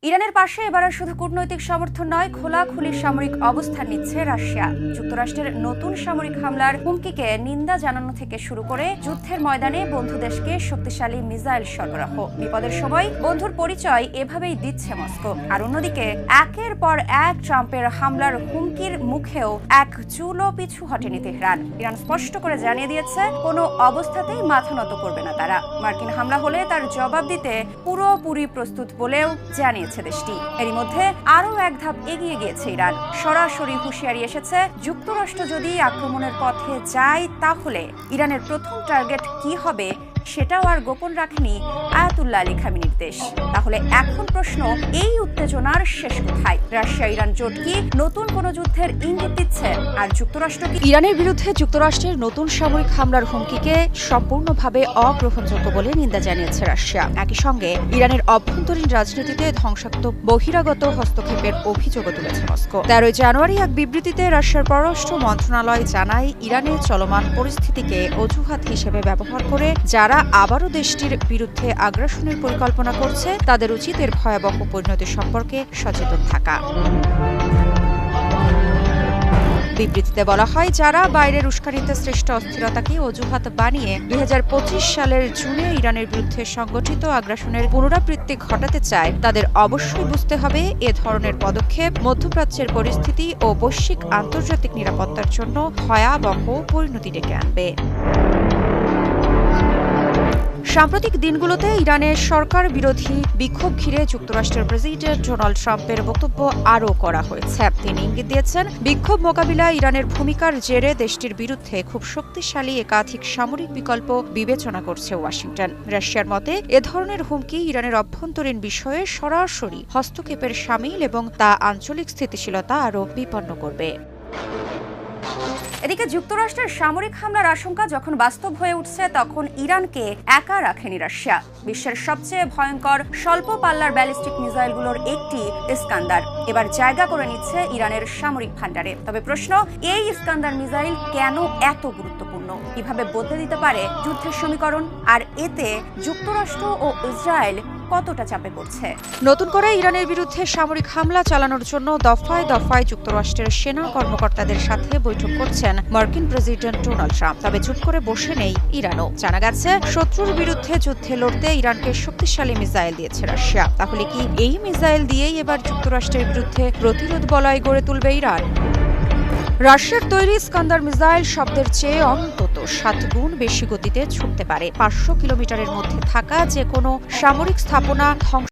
ইরানের পাশে এবার আর শুধু কূটনৈতিক সমর্থন নয়, খোলাখুলি সামরিক অবস্থান নিচ্ছে রাশিয়া। যুক্তরাষ্ট্রের নতুন সামরিক হামলার হুমকিকে নিন্দা জানানো থেকে শুরু করে যুদ্ধের ময়দানে বন্ধু দেশকে শক্তিশালী মিসাইল সরবরাহ, বিপদের সময় বন্ধুর পরিচয় এভাবেই দিচ্ছে মস্কো। আর অন্যদিকে একের পর এক ট্রাম্পের হামলার হুমকির মুখেও এক চুলও পিছু হটেনি তেহরান। ইরান স্পষ্ট করে জানিয়ে দিয়েছে, কোনো অবস্থাতেই মাথা নত করবে না তারা। মার্কিন হামলা হলে তার জবাব দিতে পুরোপুরি প্রস্তুত বলেও জানিয়েছে দেশটি। এরই মধ্যে আরও এক ধাপ এগিয়ে গিয়েছে ইরান। সরাসরি হুঁশিয়ারি এসেছে, যুক্তরাষ্ট্র যদি আক্রমণের পথে যায় তাহলে ইরানের প্রথম টার্গেট কি হবে সেটাও আর গোপন রাখেনি আয়াতুল্লাহ আলী খামেনির দেশ। তাহলে এখন প্রশ্ন, এই উত্তেজনার শেষ কোথায়? রাশিয়া ইরান জোট কি নতুন কোনো যুদ্ধের ইঙ্গিত দিচ্ছে? আর যুক্তরাষ্ট্র কি ইরানের বিরুদ্ধে যুক্তরাষ্ট্রের নতুন সামরিক হামলার হুমকিকে সম্পূর্ণভাবে অগ্রহণযোগ্য বলে নিন্দা জানিয়েছে রাশিয়া। একই সঙ্গে ইরানের অভ্যন্তরীণ রাজনীতিতে ধ্বংসাত্মক বহিরাগত হস্তক্ষেপের অভিযোগও তুলেছে মস্কো। 13 জানুয়ারি এক বিবৃতিতে রাশিয়ার পররাষ্ট্র মন্ত্রণালয় জানায়, ইরানের চলমান পরিস্থিতিকে অজুহাত হিসেবে ব্যবহার করে যারা আবারও দেশটির বিরুদ্ধে আগ্রাসনের পরিকল্পনা করছে তাদের উচিত এর ভয়াবহ পরিণতি সম্পর্কে সচেতন থাকা। বিবৃতিতে বলা হয়, যারা বাইরের উস্কানিতে সৃষ্ট অস্থিরতাকে অজুহাত বানিয়ে 2025 সালের জুনে ইরানের বিরুদ্ধে সংগঠিত আগ্রাসনের পুনরাবৃত্তি ঘটাতে চায় তাদের অবশ্যই বুঝতে হবে এ ধরনের পদক্ষেপ মধ্যপ্রাচ্যের পরিস্থিতি ও বৈশ্বিক আন্তর্জাতিক নিরাপত্তার জন্য ভয়াবহ পরিণতি ডেকে আনবে। সাম্প্রতিক দিনগুলোতে ইরানের সরকার বিরোধী বিক্ষোভ ঘিরে যুক্তরাষ্ট্রের প্রেসিডেন্ট ডোনাল্ড ট্রাম্পের বক্তব্য আরও করা হয়েছে। তিনি ইঙ্গিত দিয়েছেন, বিক্ষোভ মোকাবিলায় ইরানের ভূমিকার জেরে দেশটির বিরুদ্ধে খুব শক্তিশালী একাধিক সামরিক বিকল্প বিবেচনা করছে ওয়াশিংটন। রাশিয়ার মতে এ ধরনের হুমকি ইরানের অভ্যন্তরীণ বিষয়ে সরাসরি হস্তক্ষেপের শামিল এবং তা আঞ্চলিক স্থিতিশীলতা আরও বিপন্ন করবে। এদিকে যুক্তরাষ্ট্রের সামরিক হামলার আশঙ্কা যখন বাস্তব হয়ে উঠছে, তখন ইরানকে একা রাখেনি রাশিয়া। বিশ্বের সবচেয়ে ভয়ঙ্কর স্বল্প পাল্লার ব্যালিস্টিক মিসাইলগুলোর একটি ইস্কান্দার এবার জায়গা করে নিচ্ছে ইরানের সামরিক ভান্ডারে। তবে প্রশ্ন, এই ইস্কান্দার মিসাইল কেন এত গুরুত্বপূর্ণ? কিভাবে বদলে দিতে পারে যুদ্ধের সমীকরণ? আর এতে যুক্তরাষ্ট্র ও ইসরায়েল কতটা চাপে পড়ছে? নতুন করে ইরানের বিরুদ্ধে সামরিক হামলা চালানোর জন্য দফায় দফায় যুক্তরাষ্ট্রের সেনা কর্মকর্তাদের সাথে বৈঠক করছেন মার্কিন প্রেসিডেন্ট ডোনাল্ড ট্রাম্প। তবে চুপ করে বসে নেই ইরানও। জানা গেছে, শত্রুর বিরুদ্ধে যুদ্ধে লড়তে ইরানকে শক্তিশালী মিসাইল দিয়েছে রাশিয়া। তাহলে কি এই মিসাইল দিয়েই এবার যুক্তরাষ্ট্রের বিরুদ্ধে প্রতিরোধ বলয় গড়ে তুলবে ইরান? রাশিয়ার তৈরি ইস্কান্দার মিসাইল শব্দের চেয়ে অন্তত 7 গুণ বেশি গতিতে ছুটতে পারে। 500 কিলোমিটারের মধ্যে থাকা যে কোনো সামরিক স্থাপনা ধ্বংস